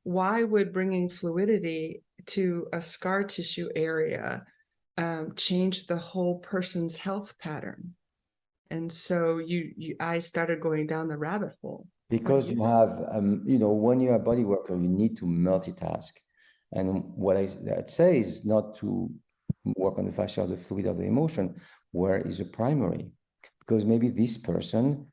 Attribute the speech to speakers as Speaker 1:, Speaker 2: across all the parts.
Speaker 1: why would bringing fluidity to a scar tissue area change the whole person's health pattern? And so I started going down the rabbit hole.
Speaker 2: Because you have, when you're a body worker, you need to multitask. And what I'd say is not to work on the fascia of the fluid of the emotion, where is the primary? Because maybe this person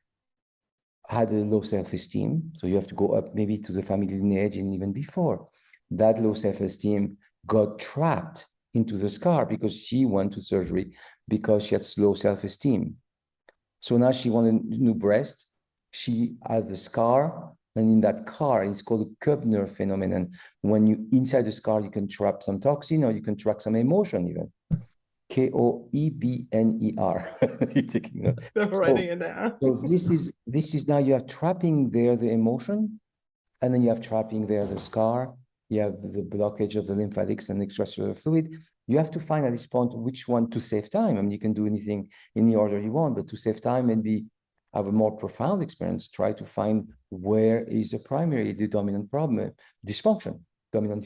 Speaker 2: had a low self-esteem. So you have to go up maybe to the family lineage and even before. That low self-esteem got trapped into the scar because she went to surgery because she had low self-esteem. So now she wanted a new breast. She has the scar, and in that scar, it's called the Koebner phenomenon. When you inside the scar, you can trap some toxin or you can trap some emotion even. Koebner. You're taking note.
Speaker 1: I'm writing it down.
Speaker 2: So this is now you are trapping there the emotion, and then you have trapping there the scar. You have the blockage of the lymphatics and extracellular fluid. You have to find at this point which one to save time. I mean, you can do anything in the order you want, but to save time and have a more profound experience, try to find where is the primary, the dominant problem, dysfunction, dominant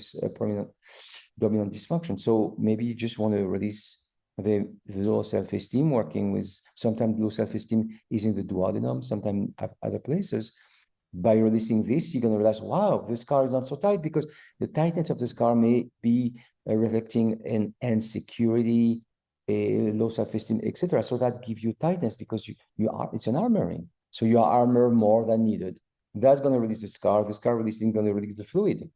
Speaker 2: dysfunction. So maybe you just want to release the low self-esteem, working with, sometimes low self-esteem is in the duodenum, sometimes at other places. By releasing this, you're going to realize, wow, the scar is not so tight, because the tightness of the scar may be reflecting an insecurity, low self-esteem, etc. So that gives you tightness because it's an armoring. So you are armor more than needed. That's going to release the scar. The scar releasing going to release the fluid.